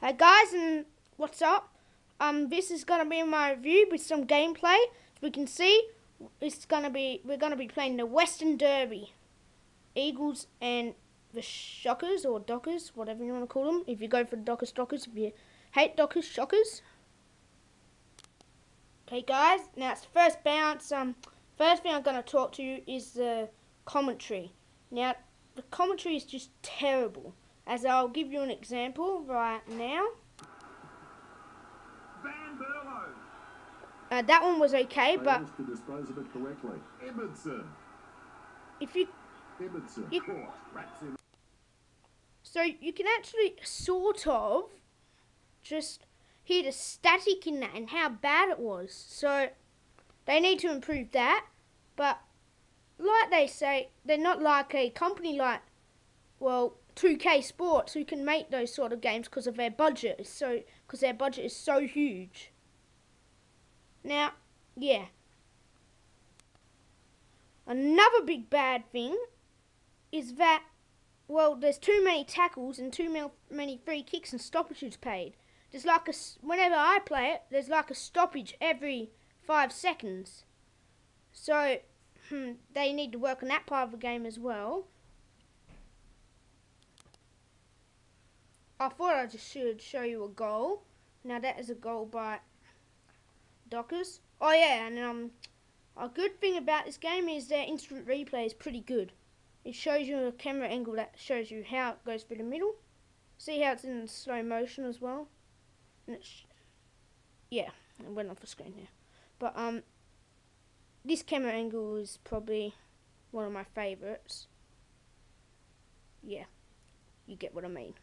Hey guys, and what's up? This is gonna be my review with some gameplay. As we can see, we're gonna be playing the Western Derby, Eagles and the Shockers or Dockers, whatever you want to call them. If you go for the Dockers, if you hate Dockers, Shockers. Okay, guys. Now it's the first bounce. First thing I'm gonna talk to you is the commentary. Now the commentary is just terrible. As I'll give you an example right now. That one was okay, but to dispose of it correctly. if you so you can actually sort of just hear the static in that and how bad it was. So they need to improve that. But like they say, they're not like a company like 2K Sports who can make those sort of games because of their budget. Because their budget is so huge. Now, yeah. Another big bad thing is that, there's too many tackles and too many free kicks and stoppages paid. There's like whenever I play it, there's like a stoppage every 5 seconds. So, they need to work on that part of the game as well. I thought I just should show you a goal. Now that is a goal by Dockers. Oh yeah, and a good thing about this game is their instant replay is pretty good. It shows you a camera angle that shows you how it goes through the middle. See how it's in slow motion as well. And yeah, it went off the screen now. But this camera angle is probably one of my favourites. Yeah, you get what I mean.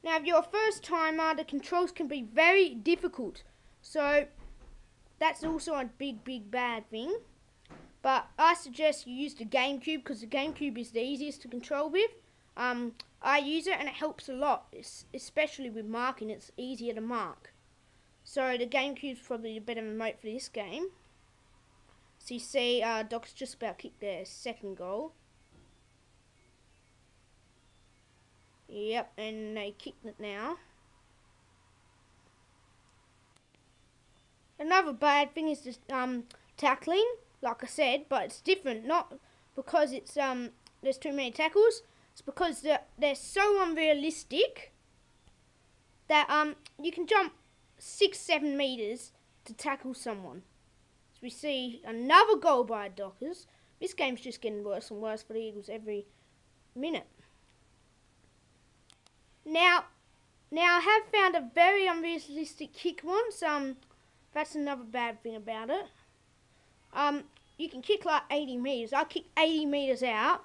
Now, if you're a first timer, the controls can be very difficult. So that's also a big bad thing. But I suggest you use the GameCube because the GameCube is the easiest to control with. I use it and it helps a lot, especially with marking. It's easier to mark. So the GameCube is probably the better remote for this game. So you see, Doc's just about kicked their second goal. Yep, and they kicked it now. Another bad thing is just tackling, like I said, but it's different. Not because it's there's too many tackles. It's because they're so unrealistic that you can jump 6-7 meters to tackle someone. So we see another goal by Dockers. This game's just getting worse and worse for the Eagles every minute. Now I have found a very unrealistic kick once. That's another bad thing about it. You can kick like 80 meters. I kicked 80 meters out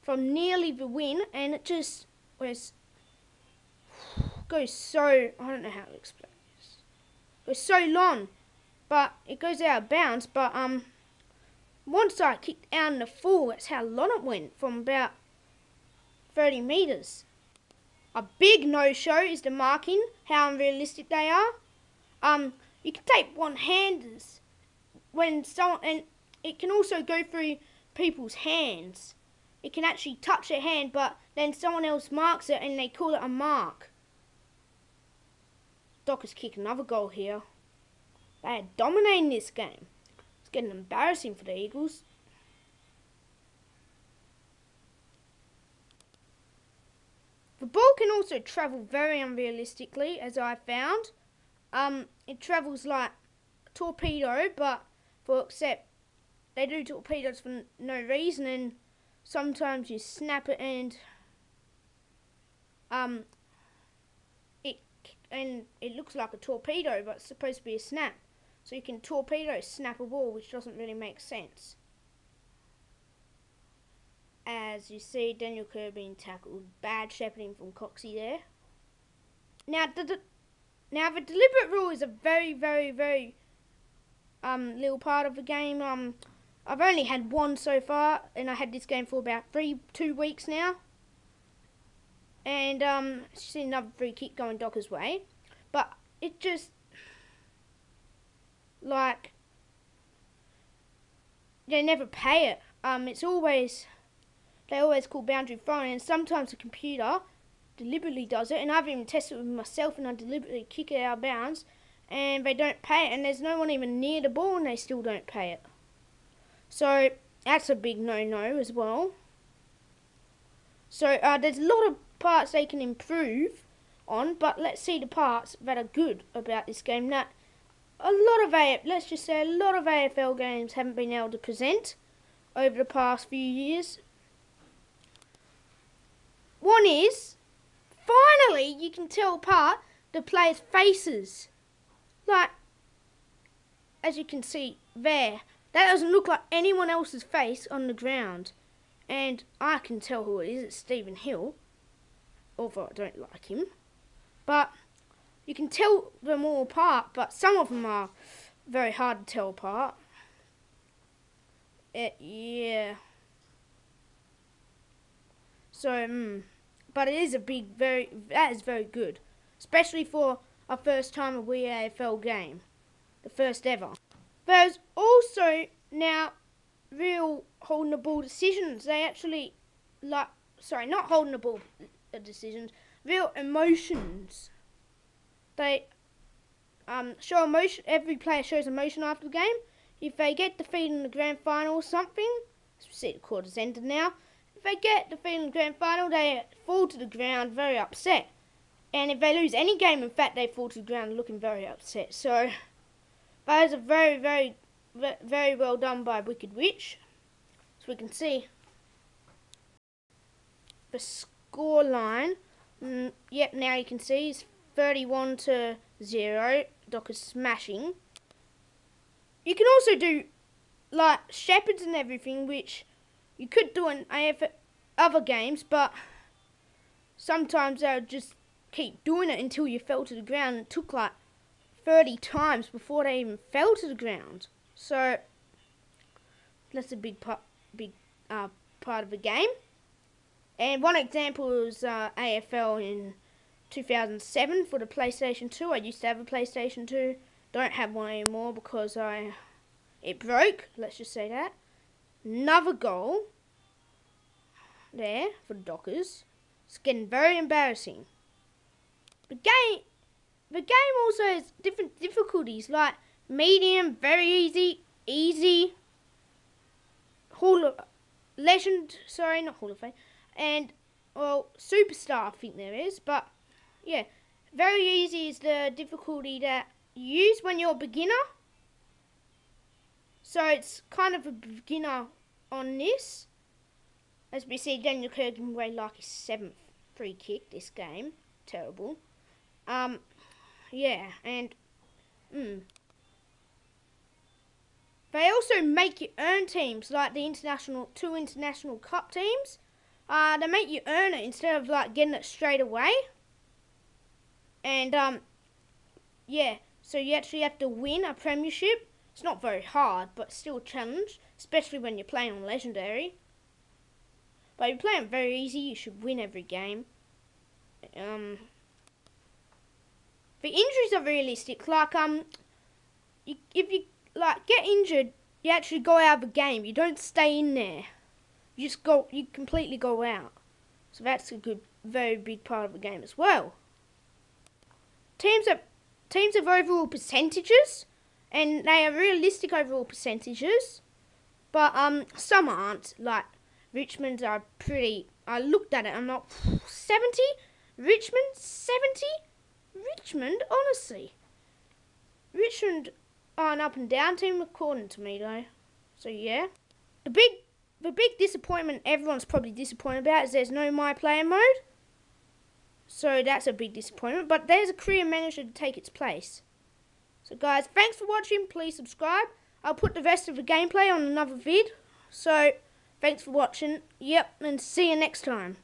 from nearly the win, and it just goes so, I don't know how to explain this. It goes so long, but it goes out of bounds. But once I kicked out in the full, that's how long it went, from about 30 meters. A big no-show is the marking, how unrealistic they are. You can take one-handers when someone, and it can also go through people's hands. It can actually touch their hand, but then someone else marks it and they call it a mark. Dockers kick another goal here. They are dominating this game. It's getting embarrassing for the Eagles. The ball can also travel very unrealistically, as I found. It travels like a torpedo, but except they do torpedoes for no reason, and sometimes you snap it and it looks like a torpedo, but it's supposed to be a snap. So you can snap a ball, which doesn't really make sense. As you see, Daniel Kerr being tackled. Bad shepherding from Coxie there. Now the deliberate rule is a very little part of the game. I've only had one so far, and I had this game for about 2 weeks now. And see another free kick going Dockers' way, but it just like they never pay it. They always call boundary thrown, and sometimes the computer deliberately does it, and I've even tested it with myself, and I deliberately kick it out of bounds, and they don't pay it, and there's no one even near the ball, and they still don't pay it. So that's a big no-no as well. So there's a lot of parts they can improve on, but let's see the parts that are good about this game. That let's just say a lot of AFL games haven't been able to present over the past few years. One is, finally, you can tell apart the players' faces. Like, as you can see there, that doesn't look like anyone else's face on the ground. And I can tell who it is. It's Stephen Hill, although I don't like him. But you can tell them all apart, but some of them are very hard to tell apart. Yeah. So, but it is that is very good. Especially for a first time a WII AFL game. The first ever. There's also now real holding the ball decisions. They actually, not holding the ball decisions, real emotions. They show emotion. Every player shows emotion after the game. If they get defeated in the grand final or something, see the quarter's ended now. If they get defeated in the grand final, they fall to the ground very upset. And if they lose any game, in fact, they fall to the ground looking very upset. So that is a very, very, very well done by Wicked Witch. So we can see the score line. Yep, now you can see it's 31-0. Dockers smashing. You can also do like shepherds and everything, which you could do in other games, but sometimes they'll just keep doing it until you fell to the ground. It took like 30 times before they even fell to the ground. So that's a big part of the game. And one example was AFL in 2007 for the PlayStation 2. I used to have a PlayStation 2. Don't have one anymore because it broke. Let's just say that. Another goal there for the Dockers. It's getting very embarrassing. The game also has different difficulties, like medium, very easy, Legend, sorry, not Hall of Fame, and, well, Superstar I think there is, but, yeah, very easy is the difficulty that you use when you're a beginner, so it's kind of a beginner on this. As we see, Daniel Kerr giving away like his 7th free kick this game, terrible. Yeah, and, They also make you earn teams, like the two international cup teams. They make you earn it instead of like getting it straight away. And yeah, so you actually have to win a premiership. It's not very hard, but still a challenge, especially when you're playing on Legendary. But if you're playing very easy, you should win every game. The injuries are realistic. Like if you like get injured, you actually go out of the game. You don't stay in there. You completely go out. So that's a very big part of the game as well. Teams have overall percentages, and they are realistic overall percentages, but some aren't. Like Richmond's are pretty. I looked at it. I'm not 70. Richmond 70. Richmond, honestly, Richmond are an up and down team according to me though. So yeah, the big disappointment everyone's probably disappointed about is there's no My Player mode. So that's a big disappointment, but there's a career manager to take its place. So guys, thanks for watching. Please subscribe. I'll put the rest of the gameplay on another vid. So thanks for watching. Yep, and see you next time.